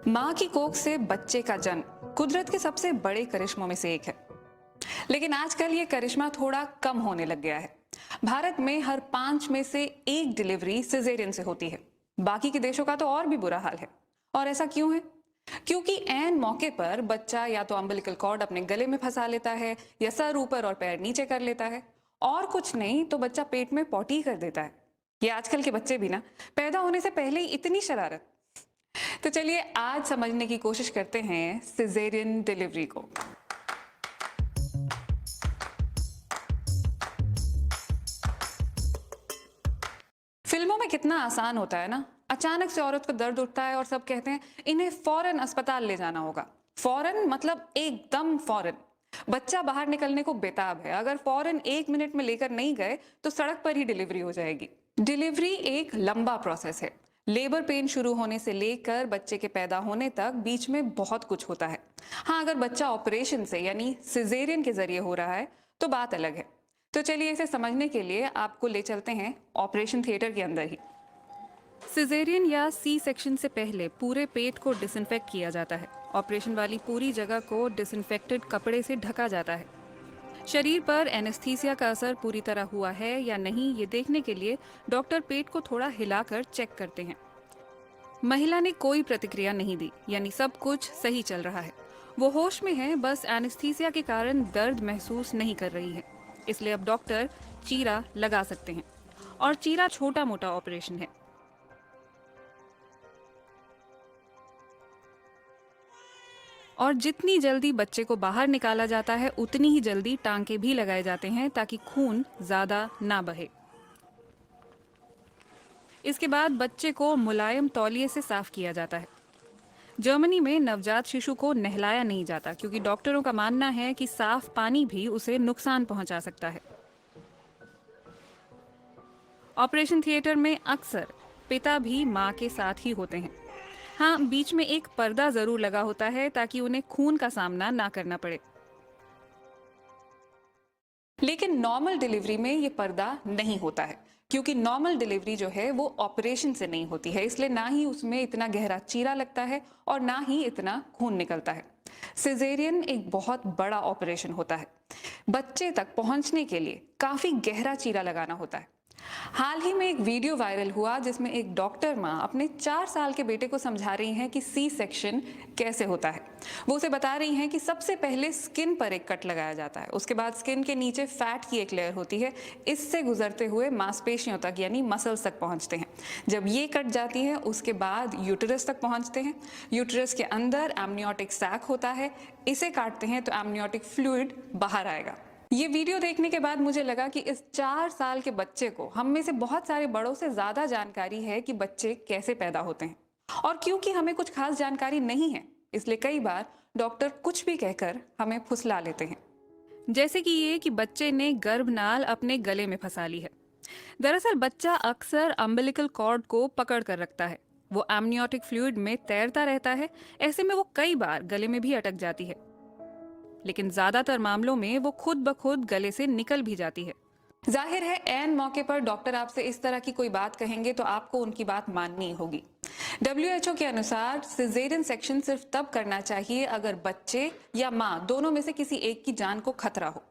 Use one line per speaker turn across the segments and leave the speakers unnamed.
माँ की कोख से बच्चे का जन्म कुदरत के सबसे बड़े करिश्मों में से एक है। लेकिन आजकल ये करिश्मा थोड़ा कम होने लग गया है। भारत में हर 5 में से एक डिलीवरी सिजेरियन से होती है। बाकी के देशों का तो और भी बुरा हाल है। और ऐसा क्यों है? क्योंकि ऐन मौके पर बच्चा या तो अम्बिलिकल कॉर्ड अपने गले में फंसा लेता है या सर ऊपर और पैर नीचे कर लेता है, और कुछ नहीं तो बच्चा पेट में पॉटी कर देता है। ये आजकल के बच्चे भी ना पैदा होने से पहले ही इतनी शरारत। तो चलिए आज समझने की कोशिश करते हैं सिजेरियन डिलीवरी को। फिल्मों में कितना आसान होता है ना, अचानक से औरत को दर्द उठता है और सब कहते हैं इन्हें फौरन अस्पताल ले जाना होगा। फौरन मतलब एकदम फौरन। बच्चा बाहर निकलने को बेताब है, अगर फौरन 1 मिनट में लेकर नहीं गए तो सड़क पर ही डिलीवरी हो जाएगी। डिलीवरी एक लंबा प्रोसेस है। लेबर पेन शुरू होने से लेकर बच्चे के पैदा होने तक बीच में बहुत कुछ होता है। हाँ, अगर बच्चा ऑपरेशन से यानी सिजेरियन के जरिए हो रहा है तो बात अलग है। तो चलिए इसे समझने के लिए आपको ले चलते हैं ऑपरेशन थिएटर के अंदर ही। सिजेरियन या सी सेक्शन से पहले पूरे पेट को डिसइंफेक्ट किया जाता है। ऑपरेशन वाली पूरी जगह को डिसइंफेक्टेड कपड़े से ढका जाता है। शरीर पर एनेस्थीसिया का असर पूरी तरह हुआ है या नहीं, ये देखने के लिए डॉक्टर पेट को थोड़ा हिलाकर चेक करते हैं। महिला ने कोई प्रतिक्रिया नहीं दी, यानी सब कुछ सही चल रहा है। वो होश में है, बस एनेस्थीसिया के कारण दर्द महसूस नहीं कर रही है। इसलिए अब डॉक्टर चीरा लगा सकते हैं। और चीरा छोटा मोटा ऑपरेशन है। और जितनी जल्दी बच्चे को बाहर निकाला जाता है उतनी ही जल्दी टांके भी लगाए जाते हैं ताकि खून ज्यादा ना बहे। इसके बाद बच्चे को मुलायम तौलिए से साफ किया जाता है। जर्मनी में नवजात शिशु को नहलाया नहीं जाता क्योंकि डॉक्टरों का मानना है कि साफ पानी भी उसे नुकसान पहुंचा सकता है। ऑपरेशन थिएटर में अक्सर पिता भी मां के साथ ही होते हैं। हाँ, बीच में एक पर्दा जरूर लगा होता है ताकि उन्हें खून का सामना ना करना पड़े। लेकिन नॉर्मल डिलीवरी में ये पर्दा नहीं होता है, क्योंकि नॉर्मल डिलीवरी जो है वो ऑपरेशन से नहीं होती है, इसलिए ना ही उसमें इतना गहरा चीरा लगता है और ना ही इतना खून निकलता है। सिजेरियन एक बहुत बड़ा ऑपरेशन होता है। बच्चे तक पहुंचने के लिए काफी गहरा चीरा लगाना होता है। हाल ही में एक वीडियो वायरल हुआ जिसमें एक डॉक्टर माँ अपने 4 साल के बेटे को समझा रही हैं कि सी सेक्शन कैसे होता है। वो उसे बता रही हैं कि सबसे पहले स्किन पर एक कट लगाया जाता है, उसके बाद स्किन के नीचे फैट की एक लेयर होती है, इससे गुजरते हुए मांसपेशियों तक यानी मसल्स तक पहुंचते हैं। जब ये कट जाती है उसके बाद यूटेरस तक पहुंचते हैं। यूटेरस के अंदर एमनियोटिक सैक होता है, इसे काटते हैं तो एमनियोटिक फ्लूइड बाहर आएगा। ये वीडियो देखने के बाद मुझे लगा कि इस 4 साल के बच्चे को हम में से बहुत सारे बड़ों से ज्यादा जानकारी है कि बच्चे कैसे पैदा होते हैं। और क्योंकि हमें कुछ खास जानकारी नहीं है, इसलिए कई बार डॉक्टर कुछ भी कहकर हमें फुसला लेते हैं। जैसे कि ये कि बच्चे ने गर्भनाल अपने गले में फंसा ली है। दरअसल बच्चा अक्सर अम्बिलिकल कॉर्ड को पकड़ कर रखता है। वो एमनियोटिक फ्लूइड में तैरता रहता है, ऐसे में वो कई बार गले में भी अटक जाती है। लेकिन ज्यादातर मामलों में वो खुद ब खुद गले से निकल भी जाती है। जाहिर है ऐन मौके पर डॉक्टर आपसे इस तरह की कोई बात कहेंगे तो आपको उनकी बात माननी होगी। WHO के अनुसार सिजेरियन सेक्शन सिर्फ तब करना चाहिए अगर बच्चे या माँ दोनों में से किसी एक की जान को खतरा हो।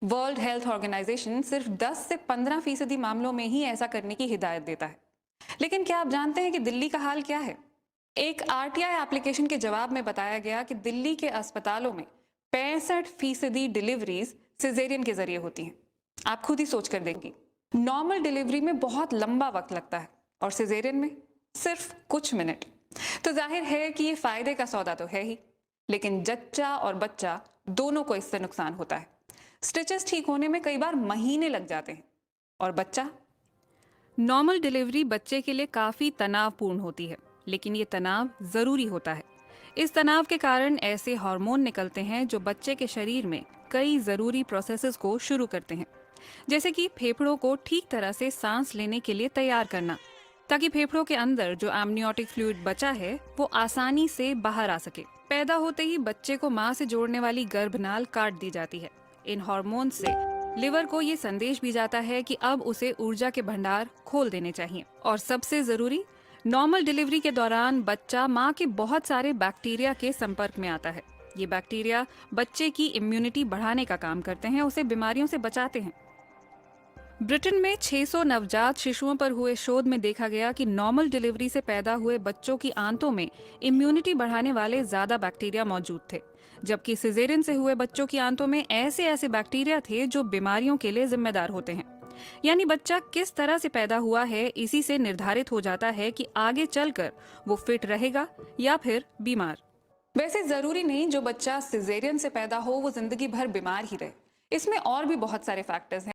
वर्ल्ड हेल्थ ऑर्गेनाइजेशन सिर्फ 10 से 15% मामलों में ही ऐसा करने की हिदायत देता है। लेकिन क्या आप जानते हैं कि दिल्ली का हाल क्या है? एक RTI एप्लीकेशन के जवाब में बताया गया कि दिल्ली के अस्पतालों में 65% डिलीवरीज सिजेरियन के जरिए होती हैं। आप खुद ही सोच कर देंगी। नॉर्मल डिलीवरी में बहुत लंबा वक्त लगता है और सिजेरियन में सिर्फ कुछ मिनट। तो जाहिर है कि ये फायदे का सौदा तो है ही, लेकिन जच्चा और बच्चा दोनों को इससे नुकसान होता है। स्टिचेस ठीक होने में कई बार महीने लग जाते हैं। और बच्चा, नॉर्मल डिलीवरी बच्चे के लिए काफी तनावपूर्ण होती है, लेकिन ये तनाव जरूरी होता है। इस तनाव के कारण ऐसे हार्मोन निकलते हैं जो बच्चे के शरीर में कई जरूरी प्रोसेसेस को शुरू करते हैं, जैसे कि फेफड़ों को ठीक तरह से सांस लेने के लिए तैयार करना, ताकि फेफड़ों के अंदर जो एमनियोटिक फ्लूइड बचा है वो आसानी से बाहर आ सके। पैदा होते ही बच्चे को माँ से जोड़ने वाली गर्भनाल काट दी जाती है। इन हार्मोन से लिवर को ये संदेश भी जाता है कि अब उसे ऊर्जा के भंडार खोल देने चाहिए। और सबसे जरूरी, नॉर्मल डिलीवरी के दौरान बच्चा माँ के बहुत सारे बैक्टीरिया के संपर्क में आता है। ये बैक्टीरिया बच्चे की इम्यूनिटी बढ़ाने का काम करते हैं, उसे बीमारियों से बचाते हैं। ब्रिटेन में 600 नवजात शिशुओं पर हुए शोध में देखा गया कि नॉर्मल डिलीवरी से पैदा हुए बच्चों की आंतों में इम्यूनिटी बढ़ाने वाले ज्यादा बैक्टीरिया मौजूद थे, जबकि सिजेरियन से हुए बच्चों की आंतों में ऐसे बैक्टीरिया थे जो बीमारियों के लिए जिम्मेदार होते हैं। यानी बच्चा किस तरह से पैदा हुआ है, इसी से निर्धारित हो जाता है कि आगे चलकर वो फिट रहेगा या फिर बीमार। वैसे जरूरी नहीं जो बच्चा सिजेरियन से पैदा हो वो जिंदगी भर बीमार ही रहे। इसमें और भी बहुत सारे फैक्टर्स हैं।